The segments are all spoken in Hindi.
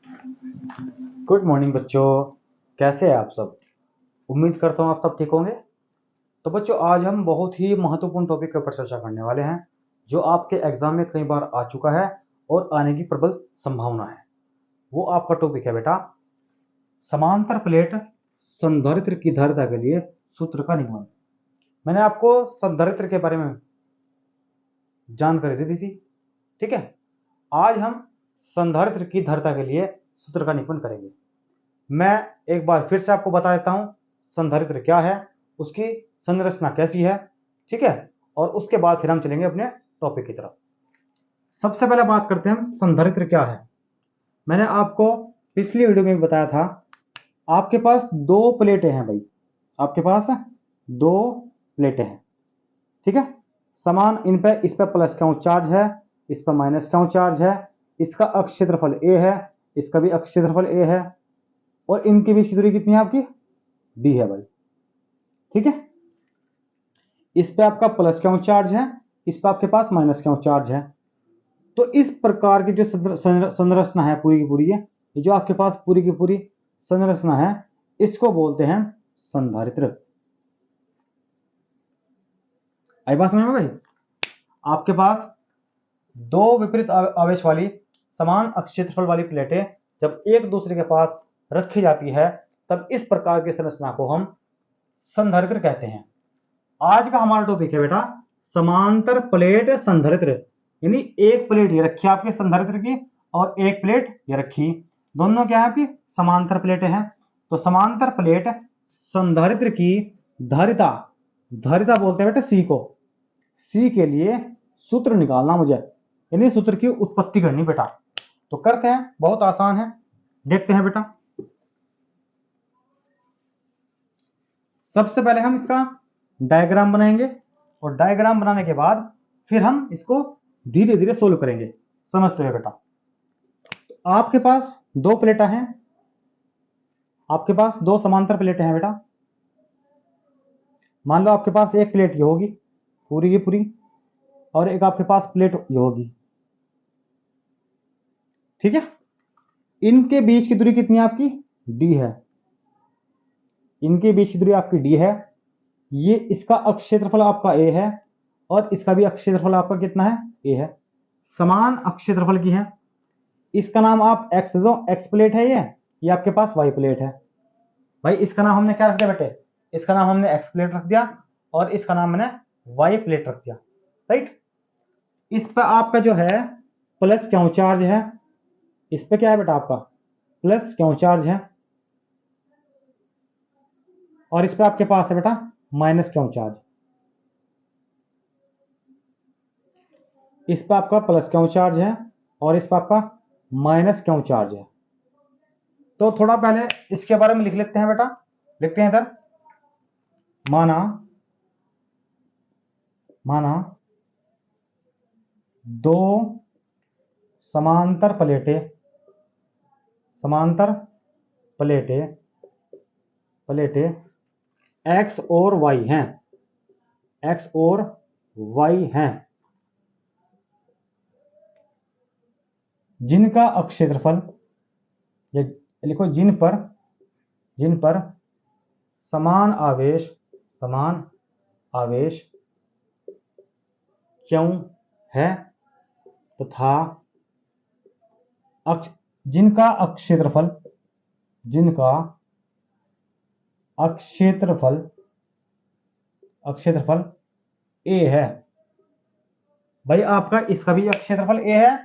गुड मॉर्निंग बच्चों, कैसे हैं आप सब। उम्मीद करता हूँ आप सब ठीक होंगे। तो बच्चों, आज हम बहुत ही महत्वपूर्ण टॉपिक के ऊपर चर्चा करने वाले हैं जो आपके एग्जाम में कई बार आ चुका है और आने की प्रबल संभावना है। वो आपका टॉपिक है बेटा, समांतर प्लेट संधारित्र की धारिता के लिए सूत्र का निगमन। मैंने आपको संधारित्र के बारे में जानकारी दे दी थी, ठीक है। आज हम संधारित्र की धारिता के लिए सूत्र का निगमन करेंगे। मैं एक बार फिर से आपको बता देता हूं संधारित्र क्या है, उसकी संरचना कैसी है, ठीक है। और उसके बाद फिर हम चलेंगे अपने टॉपिक की तरफ। सबसे पहले बात करते हैं हम संधारित्र क्या है। मैंने आपको पिछली वीडियो में भी बताया था, आपके पास दो प्लेटें हैं भाई, आपके पास दो प्लेटें हैं, ठीक है। समान इन पे, इस पर प्लस क्यों चार्ज है, इस पर माइनस क्यों चार्ज है। इसका अक्ष क्षेत्रफल ए है, इसका भी अक्ष क्षेत्रफल ए है, और इनके बीच की दूरी कितनी है आपकी, डी है भाई, ठीक है। इस पे आपका प्लस क्यों चार्ज है, इस पे आपके पास माइनस क्यों चार्ज है। तो इस प्रकार की जो संरचना है पूरी की पूरी, ये जो आपके पास पूरी की पूरी संरचना है, इसको बोलते हैं संधारित्र। आई बात समझ में भाई। आपके पास दो विपरीत आवेश वाली समान अक्ष क्षेत्रफल वाली प्लेटें जब एक दूसरे के पास रखी जाती है, तब इस प्रकार की संरचना को हम संधारित्र कहते हैं। आज का हमारा टॉपिक है बेटा, समांतर प्लेट संधारित्र। यानी एक प्लेट ये रखी आपके संधारित्र की और एक प्लेट ये रखी, दोनों क्या है आपकी समांतर प्लेटें हैं। तो समांतर प्लेट संधारित्र की धारिता, धारिता बोलते हैं बेटा सी को। सी के लिए सूत्र निकालना मुझे, यानी सूत्र की उत्पत्ति करनी बेटा। तो करते हैं, बहुत आसान है, देखते हैं बेटा। सबसे पहले हम इसका डायग्राम बनाएंगे और डायग्राम बनाने के बाद फिर हम इसको धीरे धीरे सोल्व करेंगे, समझते हुए बेटा। तो आपके पास दो प्लेटें हैं, आपके पास दो समांतर प्लेटें हैं बेटा। मान लो आपके पास एक प्लेट ये होगी पूरी की पूरी, और एक आपके पास प्लेट ये होगी, ठीक है। इनके बीच की दूरी कितनी है आपकी, डी है। इनके बीच की दूरी आपकी डी है। ये इसका अक्ष क्षेत्रफल आपका ए है और इसका भी अक्ष क्षेत्रफल आपका कितना है, ए है। समान अक्ष क्षेत्रफल की है। इसका नाम आप एक्स दो, एक्स प्लेट है ये आपके पास वाई प्लेट है भाई। इसका नाम हमने क्या रख दिया बेटे, इसका नाम हमने एक्स प्लेट रख दिया और इसका नाम मैंने वाई प्लेट रख दिया, राइट। इस पर आपका जो है प्लस क्यों चार्ज है, इस पे क्या है बेटा आपका प्लस क्यों चार्ज है, और इस पे आपके पास है बेटा माइनस क्यों चार्ज। इस पे आपका प्लस क्यों चार्ज है और इस पे आपका माइनस क्यों चार्ज है। तो थोड़ा पहले इसके बारे में लिख लेते हैं बेटा, लिखते हैं इधर। माना माना दो समांतर प्लेटें, समांतर प्लेटें प्लेटें एक्स और वाई हैं, एक्स और वाई हैं, जिनका अक्ष क्षेत्रफल, या लिखो जिन पर समान आवेश क्यों है तथा जिनका अक्ष क्षेत्रफल ए है। भाई आपका इसका भी अक्ष क्षेत्रफल ए है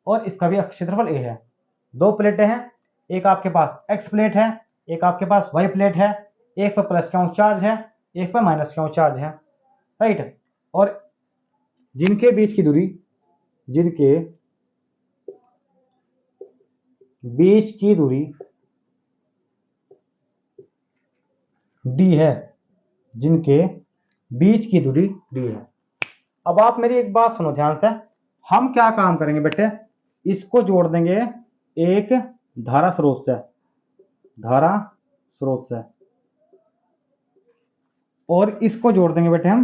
और इसका भी अक्ष क्षेत्रफल ए है। दो प्लेटें हैं, एक आपके पास एक्स प्लेट है, एक आपके पास वाई प्लेट है। एक पर प्लस क्यों चार्ज है, एक पर माइनस क्यों चार्ज है, राइट। और जिनके बीच की दूरी डी है, जिनके बीच की दूरी डी है। अब आप मेरी एक बात सुनो ध्यान से, हम क्या काम करेंगे बेटे, इसको जोड़ देंगे एक धारा स्रोत से, और इसको जोड़ देंगे बेटे हम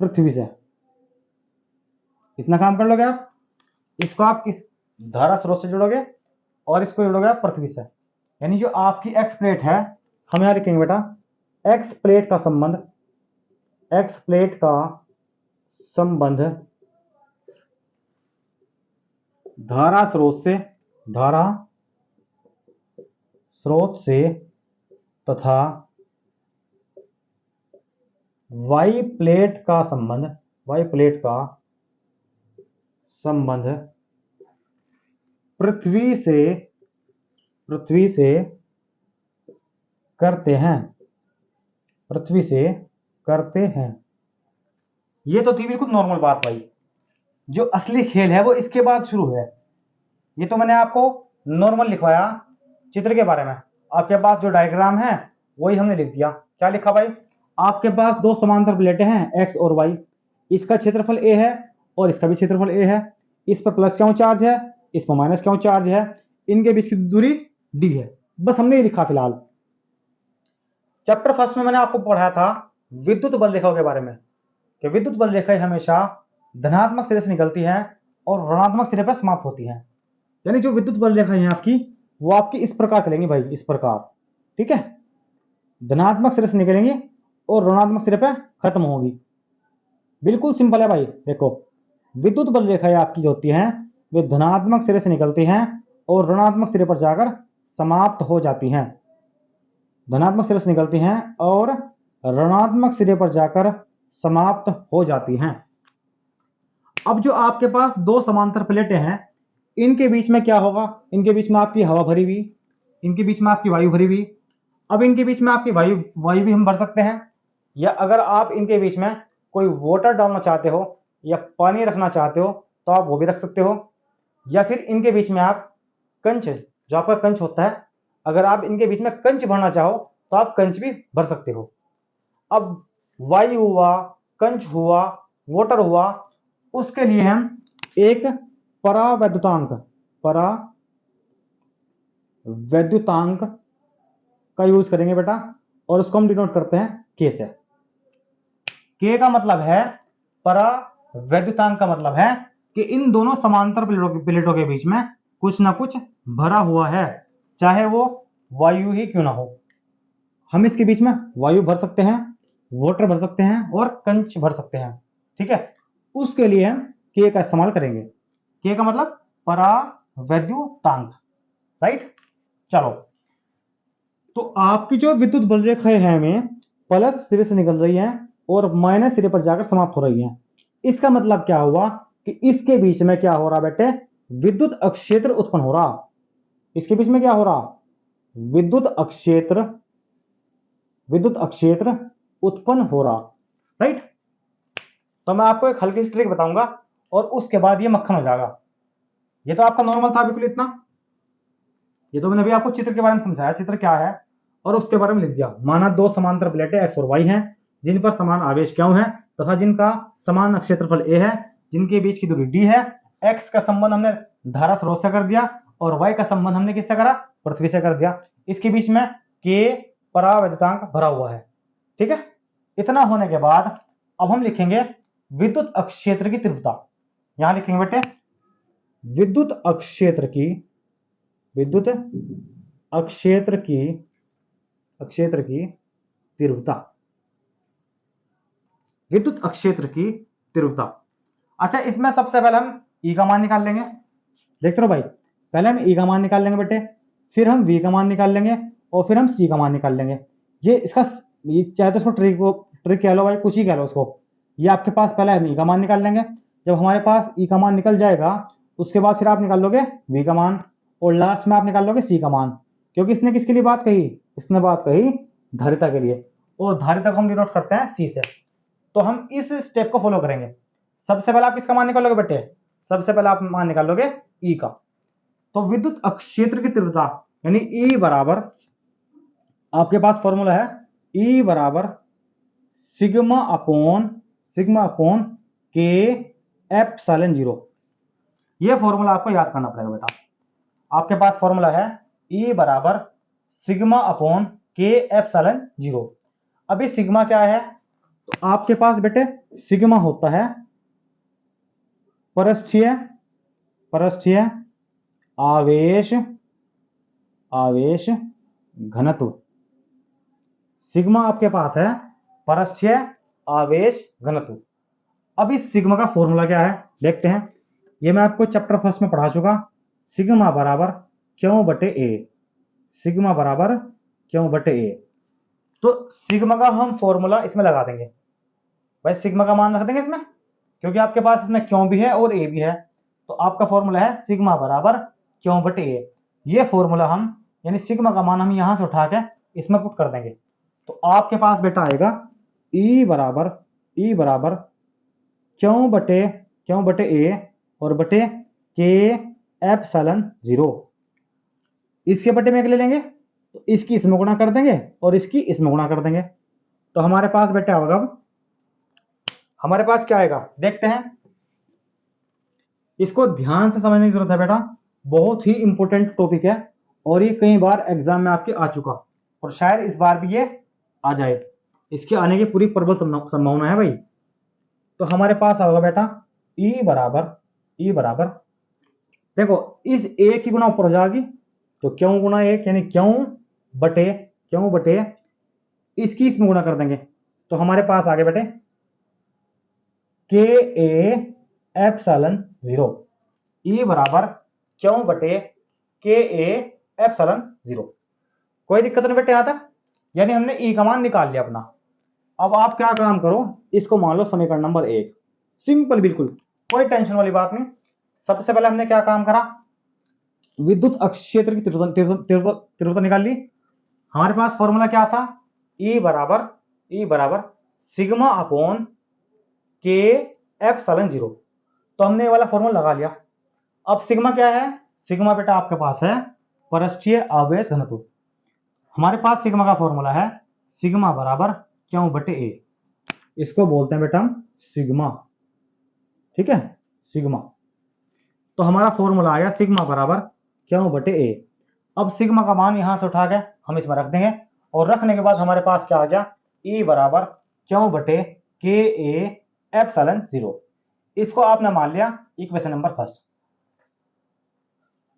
पृथ्वी से। इतना काम कर लोगे आप, इसको आप इस धारा स्रोत से जोड़ोगे और इसको जोड़ोगे आप पृथ्वी से। यानी जो आपकी एक्स प्लेट है, हम यहाँ लिखेंगे बेटा एक्स प्लेट का संबंध, एक्स प्लेट का संबंध धारा स्रोत से, धारा स्रोत से तथा वाई प्लेट का संबंध, वाई प्लेट का संबंध पृथ्वी से करते हैं, पृथ्वी से करते हैं। ये तो थी बिल्कुल नॉर्मल बात भाई। जो असली खेल है वो इसके बाद शुरू है। ये तो मैंने आपको नॉर्मल लिखवाया चित्र के बारे में। आपके पास जो डायग्राम है वही हमने लिख दिया। क्या लिखा भाई? आपके पास दो समांतर प्लेटें हैं एक्स और वाई, इसका क्षेत्रफल ए है और इसका भी क्षेत्रफल ए है। इस पर प्लस क्यों चार्ज है, इस पर माइनस क्यों चार्ज है, इनके बीच की दूरी डी है। बस हमने ये लिखा फिलहाल। चैप्टर फर्स्ट में मैंने आपको पढ़ाया था विद्युत बल रेखाओं के बारे में कि विद्युत बल रेखाएं हमेशा धनात्मक सिरे से निकलती है और ऋणात्मक सिरे पर समाप्त होती हैं। यानी जो विद्युत बल रेखा है आपकी, वो आपकी इस प्रकार चलेंगी भाई, इस प्रकार, ठीक है। धनात्मक सिरे से निकलेंगी और ऋणात्मक सिरे पर खत्म होगी। बिल्कुल सिंपल है भाई। देखो विद्युत बल रेखाएं आपकी जो होती हैं वे धनात्मक सिरे से निकलती हैं और ऋणात्मक सिरे पर जाकर समाप्त हो जाती हैं। धनात्मक सिरे से निकलती हैं और ऋणात्मक सिरे पर जाकर समाप्त हो जाती हैं। अब जो आपके पास दो समांतर प्लेटें हैं, इनके बीच में क्या होगा? इनके बीच में आपकी हवा भरी हुई, इनके बीच में आपकी वायु भरी हुई। अब इनके बीच में आपकी वायु भी हम भर सकते हैं, या अगर आप इनके बीच में कोई वाटर डालना चाहते हो या पानी रखना चाहते हो तो आप वो भी रख सकते हो। या फिर इनके बीच में आप कंच, जो आपका कंच होता है, अगर आप इनके बीच में कंच भरना चाहो तो आप कंच भी भर सकते हो। अब वायु हुआ, कंच हुआ, वाटर हुआ, उसके लिए हम एक परावैद्युतांक का यूज करेंगे बेटा, और उसको हम डिनोट करते हैं के से। के का मतलब है, परावैद्युतांक का मतलब है कि इन दोनों समांतर प्लेटों के बीच में कुछ ना कुछ भरा हुआ है, चाहे वो वायु ही क्यों ना हो। हम इसके बीच में वायु भर सकते हैं, वाटर भर सकते हैं और कंच भर सकते हैं, ठीक है। उसके लिए हम के का इस्तेमाल करेंगे। के का मतलब परावैद्युतांक, राइट। चलो, तो आपकी जो विद्युत बल रेखाएं हैं में प्लस सिरे से निकल रही हैं और माइनस सिरे पर जाकर समाप्त हो रही हैं। इसका मतलब क्या हुआ कि इसके बीच में क्या हो रहा बेटे? विद्युत अक्षेत्र उत्पन्न हो रहा। इसके बीच में क्या हो रहा? विद्युत अक्षेत्र उत्पन्न हो रहा, राइट। तो मैं आपको एक हल्की सी ट्रिक बताऊंगा और उसके बाद ये मक्खन हो जाएगा। ये तो आपका नॉर्मल था बिल्कुल इतना। ये तो मैंने अभी आपको चित्र के बारे में समझाया, चित्र क्या है, और उसके बारे में लिख दिया। माना दो समांतर प्लेटें एक्स और वाई हैं, जिन पर समान आवेश क्यों है तथा जिनका समान क्षेत्रफल ए है, जिनके बीच की दूरी डी है। एक्स का संबंध हमने धारा स्रोत से कर दिया और वाई का संबंध हमने किससे करा? पृथ्वी से कर दिया। इसके बीच में के परावैद्युतांक भरा हुआ है, ठीक है। इतना होने के बाद अब हम लिखेंगे विद्युत अक्षेत्र की तीव्रता। यहां लिखेंगे बेटे विद्युत अक्षेत्र की तीव्रता, विद्युत अक्षेत्र की तीव्रता। अच्छा, इसमें सबसे पहले हम ई का मान निकाल लेंगे। देखते रहो भाई, पहले हम ई का मान निकाल लेंगे बेटे, फिर हम वी का मान निकाल लेंगे और फिर हम सी का मान निकाल लेंगे। ये चाहे तो इसको ट्रिक कह लो भाई, कुछ ही कह लो उसको। ये आपके पास पहले हम ई का मान निकाल लेंगे। जब हमारे पास ई का मान निकल जाएगा उसके बाद फिर आप निकाल लोगे वी का मान और लास्ट में आप निकाल लोगे सी का मान। क्योंकि इसने किसके लिए बात कही? इसने बात कही धारिता के लिए, और धारिता को हम डिनोट करते हैं सी से। तो हम इस स्टेप को फॉलो करेंगे। सबसे पहले आप किसका मान निकालोगे बेटे? सबसे पहले आप मान निकालोगे ई का। तो विद्युत अक्षेत्र की तीव्रता यानी ई बराबर, आपके पास फॉर्मूला है ई बराबर सिग्मा अपॉन के एप्सिलॉन 0। ये फॉर्मूला आपको याद करना पड़ेगा बेटा। आपके पास फॉर्मूला है ई बराबर सिग्मा अपॉन के एप्सिलॉन 0। अभी सिग्मा क्या है? तो आपके पास बेटे सिग्मा होता है पृष्ठीय आवेश आवेश घनत्व। सिग्मा आपके पास है पृष्ठीय आवेश घनत्व। अब इस सिग्मा का फॉर्मूला क्या है देखते हैं। ये मैं आपको चैप्टर फर्स्ट में पढ़ा चुका। सिग्मा बराबर क्यों बटे ए, सिग्मा बराबर क्यों बटे ए। तो सिग्मा का हम फॉर्मूला इसमें लगा देंगे भाई, सिग्मा का मान रख देंगे इसमें, क्योंकि आपके पास इसमें क्यों भी है और ए भी है। तो आपका फॉर्मूला है सिग्मा बराबर क्यों बटे ए। ये फॉर्मूला हम यानी सिग्मा का मान हम यहां से उठा के इसमें पुट कर देंगे। तो आपके पास बेटा आएगा ई बराबर क्यों बटे ए और बटे के एप्सिलॉन 0। इसके बटे में ले लेंगे तो इसकी इसमें गुणा कर देंगे और इसकी इसमें गुणा कर देंगे। तो हमारे पास बेटा होगा, हमारे पास क्या आएगा देखते हैं। इसको ध्यान से समझने की जरूरत है बेटा, बहुत ही इंपॉर्टेंट टॉपिक है और ये कई बार एग्जाम में आपके आ चुका और शायद इस बार भी ये आ जाए। इसके आने की पूरी प्रबल संभावना है भाई। तो हमारे पास होगा बेटा ई बराबर देखो इस ए की गुणा ऊपर हो जाएगी तो क्यों गुणा एक यानी क्यों बटे इसकी इसमें गुणा कर देंगे। तो हमारे पास आगे बेटे के ए एप्सिलॉन 0, ई बराबर क्यों बटे के ए एप्सिलॉन 0। कोई दिक्कत नहीं बेटे यहां तक, यानी हमने ई का मान निकाल लिया अपना। अब आप क्या काम करो, इसको मान लो समीकरण नंबर 1, सिंपल बिल्कुल कोई टेंशन वाली बात नहीं। सबसे पहले हमने क्या काम करा, विद्युत अक्ष क्षेत्र की तीव्रता निकाल ली। हमारे पास फॉर्मूला क्या था, ई बराबर सिग्मा अपॉन के एप्सिलॉन 0। तो हमने ये वाला फॉर्मूला लगा लिया। अब सिग्मा क्या है, सिग्मा बेटा आपके पास है पृष्ठीय आवेश घनत्व। हमारे पास सिग्मा का फॉर्मूला है सिग्मा बराबर क्यों बटे ए, इसको बोलते हैं बेटा हम सिग्मा, ठीक है सिग्मा। तो हमारा फॉर्मूला आया सिग्मा बराबर क्यों बटे ए। अब सिग्मा का मान यहां से उठा के हम इसमें रख देंगे और रखने के बाद हमारे पास क्या आ गया, ई बराबर क्यों बटे के ए एप्सिलॉन 0। इसको आपने मान लिया इक्वेशन नंबर फर्स्ट।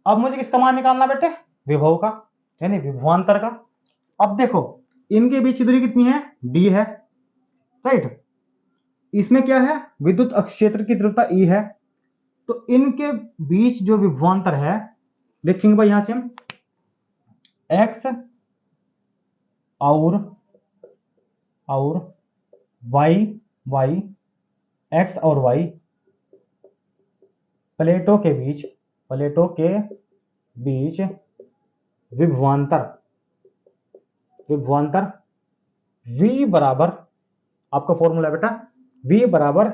अब मुझे किसका मान निकालना बेटे, विभव का यानी विभवांतर का। अब देखो इनके बीच की दूरी कितनी है, डी है, राइट। इसमें क्या है, विद्युत अक्ष क्षेत्र की तीव्रता ई है। तो इनके बीच जो विभवांतर है लिखेंगे भाई यहां से हम एक्स और वाई एक्स और वाई प्लेटों के बीच विभवांतर V बराबर आपका फॉर्मूला बेटा V बराबर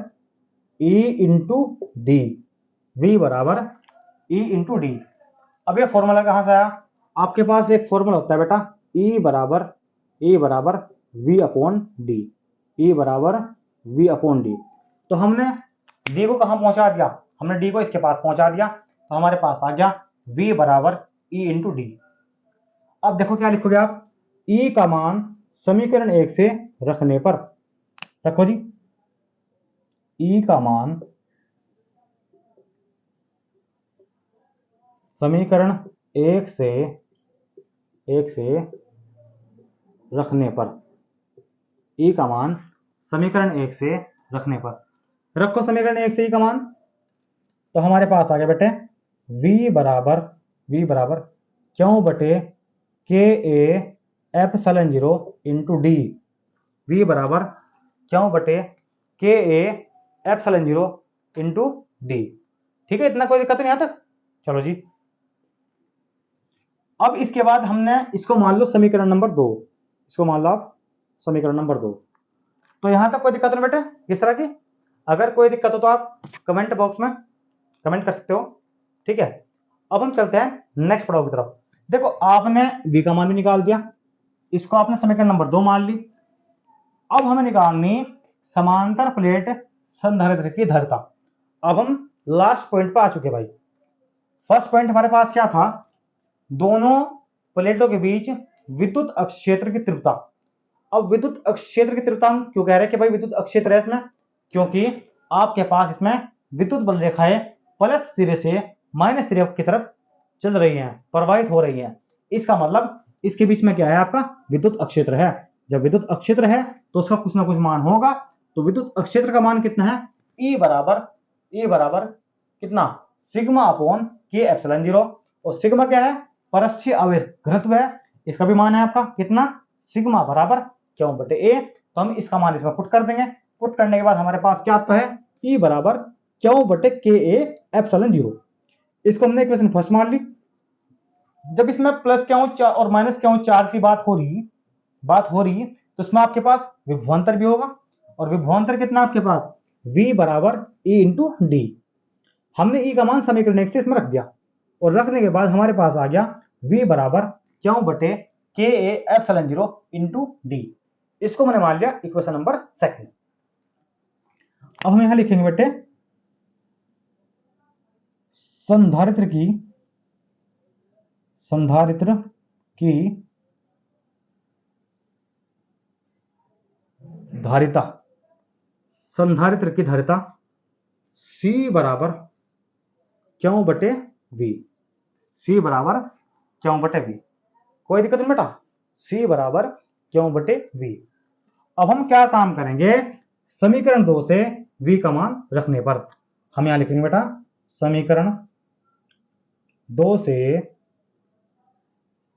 E इंटू डी, V बराबर E इंटू डी। अब ये फॉर्मूला कहां से आया, आपके पास एक फॉर्मूला होता है बेटा E बराबर V अपॉन डी, E बराबर V अपॉन डी। तो हमने D को कहां पहुंचा दिया, हमने D को इसके पास पहुंचा दिया। तो हमारे पास आ गया V बराबर E इंटू डी। अब देखो क्या लिखोगे आप, E का मान समीकरण 1 से रखने पर, रखो जी E का मान समीकरण 1 से रखने पर, E का मान समीकरण 1 से रखने पर, रखो समीकरण 1 से E का मान। तो हमारे पास आ गया बेटे V बराबर क्यों बटे के A epsilon 0 into D, V बराबर क्यों बटे के ए एप्सिलॉन 0 इंटू डी। ठीक है, इतना कोई दिक्कत नहीं आता। चलो जी, अब इसके बाद हमने इसको मान लो समीकरण नंबर 2, इसको मान लो आप समीकरण नंबर 2। तो यहां तक कोई दिक्कत नहीं बेटे किस तरह की, अगर कोई दिक्कत हो तो आप कमेंट बॉक्स में कमेंट कर सकते हो, ठीक है। अब हम चलते हैं नेक्स्ट पड़ाव की तरफ। देखो आपने V का मान भी निकाल दिया, इसको आपने समीकरण नंबर 2 मान ली। अब हमें निकालनी समांतर प्लेट संधारित्र की धारिता। अब हम लास्ट पॉइंट पर आ चुके भाई। फर्स्ट पॉइंट हमारे पास क्या था, दोनों प्लेटों के बीच विद्युत अक्ष क्षेत्र की तीव्रता। अब विद्युत अक्ष क्षेत्र की तीव्रता हम क्यों कह रहे हैं कि भाई विद्युत अक्ष क्षेत्र है इसमें, क्योंकि आपके पास इसमें विद्युत बल रेखाएं प्लस सिरे से माइनस सिरे की तरफ चल रही हैं, प्रवाहित हो रही हैं। इसका मतलब इसके बीच में क्या है, आपका विद्युत अक्षेत्र है। जब विद्युत अक्षेत्र है तो उसका कुछ ना कुछ मान होगा। तो विद्युत अक्षेत्र का मान कितना है, E बराबर कितना, सिग्मा अपॉन के एप्सिलॉन 0। और सिग्मा क्या है, परस्थितीय आवेश घनत्व है। इसका भी मान है आपका कितना, सिग्मा बराबर क्यू बटे ए। तो हम इसका मान इसमें पुट कर देंगे। पुट करने के बाद हमारे पास क्या आता है, E बराबर क्यू बटे के ए एप्सिलॉन 0। इसको हमने इक्वेशन फर्स्ट मान ली। जब इसमें प्लस क्यू और माइनस क्यू चार्ज की बात हो रही तो इसमें आपके पास विभवांतर भी होगा। और विभवांतर कितना आपके पास, V बराबर E इंटू डी। हमने E का मान समीकरण 1 से इसमें रख दिया, और रखने के बाद हमारे पास आ गया V बराबर क्यू बटे के ए एप्सिलॉन 0 इंटू डी। इसको मैंने मान लिया इक्वेशन नंबर 2। अब हम यहां लिखेंगे बेटे संधारित्र की धारिता, संधारित्र की धारिता C बराबर क्यू बटे V। C बराबर क्यू बटे V, कोई दिक्कत नहीं बेटा, C बराबर क्यू बटे V। अब हम क्या काम करेंगे, समीकरण 2 से V का मान रखने पर हम यहां लिखेंगे बेटा समीकरण 2 से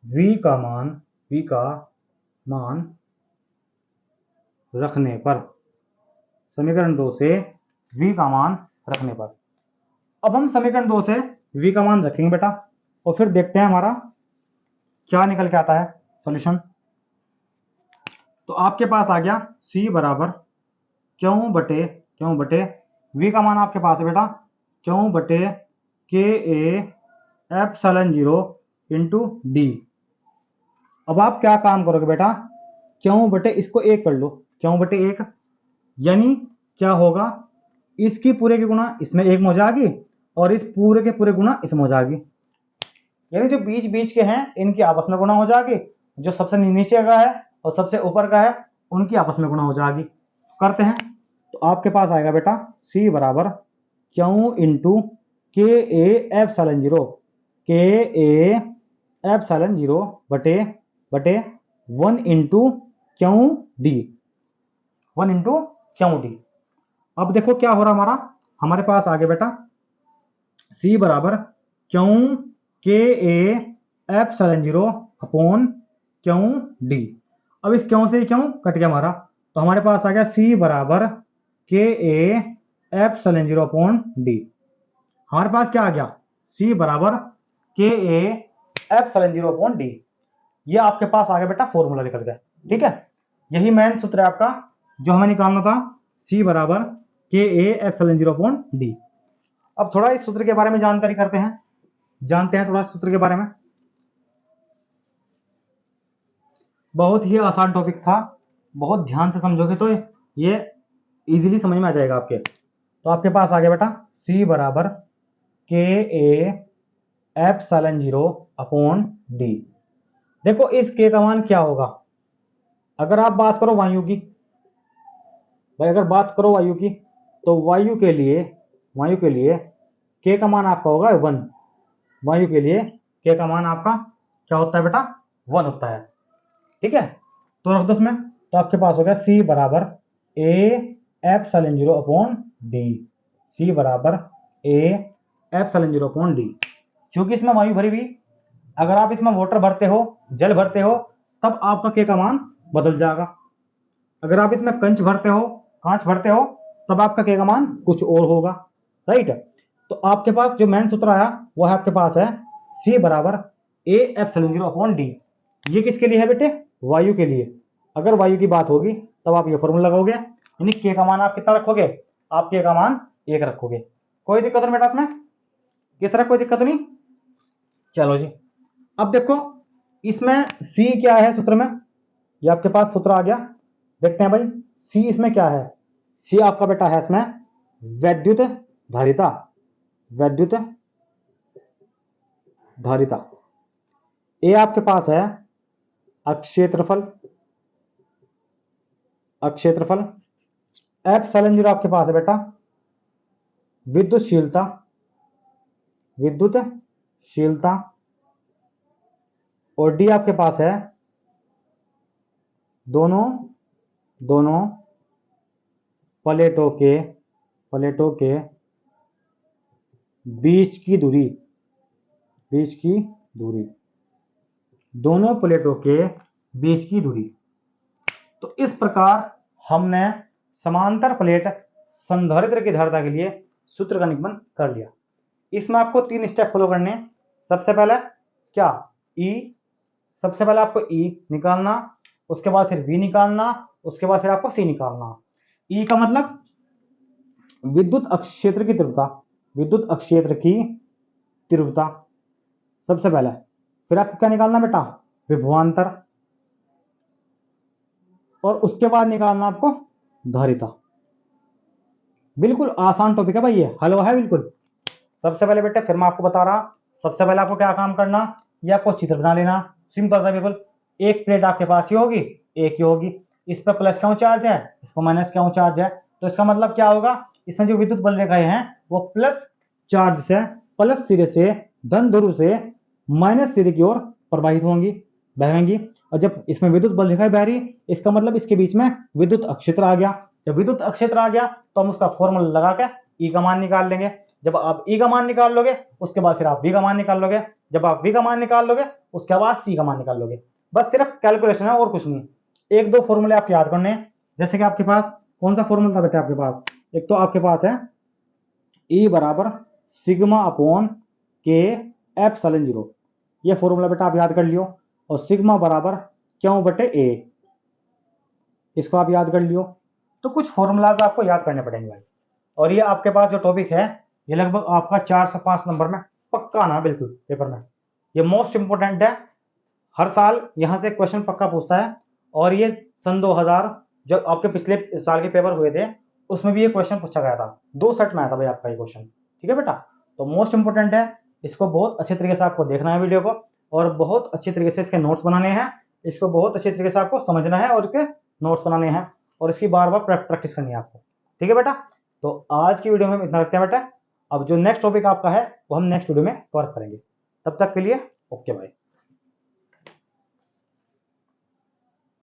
V का मान रखने पर, समीकरण 2 से V का मान रखने पर। अब हम समीकरण 2 से V का मान रखेंगे बेटा, और फिर देखते हैं हमारा क्या निकल के आता है सॉल्यूशन। तो आपके पास आ गया C बराबर क्यू बटे V का मान आपके पास है बेटा क्यू बटे के ए एप्सिलॉन 0 इंटू डी। अब आप क्या काम करोगे बेटा, क्यू बटे इसको 1 कर लो, क्यू बटे 1, यानी क्या होगा, इसकी पूरे की गुणा इसमें 1 में हो जाएगी, और इस पूरे के पूरे गुणा इसमें हो जाएगी। यानी जो बीच बीच के हैं इनकी आपस में गुणा हो जाएगी, जो सबसे नीचे का है और सबसे ऊपर का है उनकी आपस में गुणा हो जाएगी। करते हैं, तो आपके पास आएगा बेटा C बराबर क्यू इंटू के ए एप्सिलॉन 0, के ए एप्सिलॉन 0 बटे 1 into Q D, 1 into Q D. अब देखो क्या हो रहा हमारे पास आगे बेटा C बराबर क्यू के A epsilon 0 upon Q D. अब इस क्यू से क्यू कट गया हमारा, तो हमारे पास आ गया C बराबर के ए एप्सिलॉन 0 अपॉन डी। हमारे पास क्या आ गया, C बराबर के ए एप्सिलॉन 0 अपॉन डी। ये आपके पास आ गया बेटा फॉर्मूला निकल गया। ठीक है, यही मेन सूत्र है आपका जो हमें निकालना था, C बराबर के ए एप्सिलॉन 0 अपॉन डी। अब थोड़ा इस सूत्र के बारे में जानकारी करते हैं, जानते हैं थोड़ा सूत्र के बारे में। बहुत ही आसान टॉपिक था, बहुत ध्यान से समझोगे तो ये इजीली समझ में आ जाएगा आपके। तो आपके पास आ गया बेटा C बराबर के ए एप्सिलॉन 0 अपॉन डी। देखो इस के का मान क्या होगा, अगर आप बात करो वायु की, भाई अगर बात करो वायु की, तो वायु के लिए के का मान आपका होगा 1। वायु के लिए के का मान आपका क्या होता है बेटा, 1 होता है। ठीक है, तो रख दो इसमें, तो आपके पास हो गया C बराबर A epsilon 0 upon D. C बराबर ए एप्सिलॉन 0 अपॉन डी। क्योंकि इसमें वायु भरी हुई, अगर आप इसमें वाटर भरते हो, जल भरते हो, तब आपका के का मान बदल जाएगा। अगर आप इसमें कांच भरते हो तब आपका के का मान कुछ और होगा। राइट, तो आपके पास जो मेन सूत्र आया वो है आपके पास है C बराबर ए एप्सिलॉन 0 अपॉन डी। ये किसके लिए है बेटे, वायु के लिए। अगर वायु की बात होगी तब आप ये फॉर्मूला लगाओगे, यानी के का मान आप कितना रखोगे, आप के का मान 1 रखोगे। कोई दिक्कत नहीं बेटा इसमें, किस तरह कोई दिक्कत नहीं। चलो जी, अब देखो इसमें C क्या है सूत्र में, ये आपके पास सूत्र आ गया। देखते हैं भाई C इसमें क्या है। C आपका बेटा है इसमें वैद्युत धारिता। ए आपके पास है अक्षेत्रफल। एप्सिलॉन 0 आपके पास है बेटा विद्युतशीलता। और डी आपके पास है दोनों दोनों प्लेटों के बीच की दूरी दोनों प्लेटों के बीच की दूरी। तो इस प्रकार हमने समांतर प्लेट संधारित्र की धारिता के लिए सूत्र का निगमन कर लिया। इसमें आपको 3 स्टेप फॉलो करने हैं। सबसे पहले क्या, ई, सबसे पहले आपको ई निकालना, उसके बाद फिर वी निकालना, उसके बाद फिर आपको सी निकालना। ई का मतलब विद्युत क्षेत्र की तीव्रता, सबसे पहले। फिर आपको क्या निकालना बेटा, विभवांतर, और उसके बाद निकालना आपको धारिता। बिल्कुल आसान टॉपिक है भाई, ये हल है बिल्कुल। सबसे पहले बेटा फिर मैं आपको बता रहा, सबसे पहले आपको क्या काम करना, ये आपको चित्र बना लेना, सिंपल सा बिल्कुल। एक प्लेट आपके पास ही होगी, एक ही होगी, इस पर प्लस क्यों चार्ज है, इस पर माइनस क्यों चार्ज है। तो इसका मतलब क्या होगा, इसमें जो विद्युत बल रेखाएं हैं वो प्लस चार्ज से, प्लस सिरे से, धन ध्रुव से माइनस सिरे की ओर प्रवाहित होंगी, बहेंगी। और जब इसमें विद्युत बल रेखाएं बह रही, इसका मतलब इसके बीच में विद्युत अक्षेत्र आ गया। जब विद्युत अक्षेत्र आ गया तो हम उसका फॉर्मूला लगा के ई का मान निकाल लेंगे। जब आप ई का मान निकाल लोगे उसके बाद फिर आप वी का मान निकाल लोगे। जब आप वी का मान निकाल लोगे उसके बाद सी का मान निकाल लोगे। बस सिर्फ कैलकुलेशन है और कुछ नहीं। एक दो फॉर्मूले आपको याद करने हैं। जैसे कि आपके पास कौन सा फॉर्मूला था बेटा, आपके पास एक तो आपके पास है ई बराबर सिग्मा अपॉन के एप्सिलॉन 0, ये फॉर्मूला बेटा आप याद कर लियो। और सिग्मा बराबर क्यों बटे ए, इसको आप याद कर लियो। तो कुछ फॉर्मूलाज आपको याद करने पड़ेंगे भाई। और ये आपके पास जो टॉपिक है ये लगभग आपका 4 से 5 नंबर में पक्का आना बिल्कुल पेपर में। ये मोस्ट इंपोर्टेंट है, हर साल यहाँ से क्वेश्चन पक्का पूछता है। और ये सन 2000 जब आपके पिछले साल के पेपर हुए थे उसमें भी ये क्वेश्चन पूछा गया था, 2 सेट में आया था भाई आपका ये क्वेश्चन। ठीक है बेटा, तो मोस्ट इंपोर्टेंट है, इसको बहुत अच्छे तरीके से आपको देखना है वीडियो को, और बहुत अच्छे तरीके से इसके नोट्स बनाने हैं। इसको बहुत अच्छे तरीके से आपको समझना है और इसके नोट्स बनाने हैं, और इसकी बार बार प्रैक्टिस करनी है आपको। ठीक है बेटा, तो आज की वीडियो में इतना रखते हैं बेटा। अब जो नेक्स्ट टॉपिक आपका है वो हम नेक्स्ट वीडियो में कवर करेंगे। तब तक के लिए ओके भाई।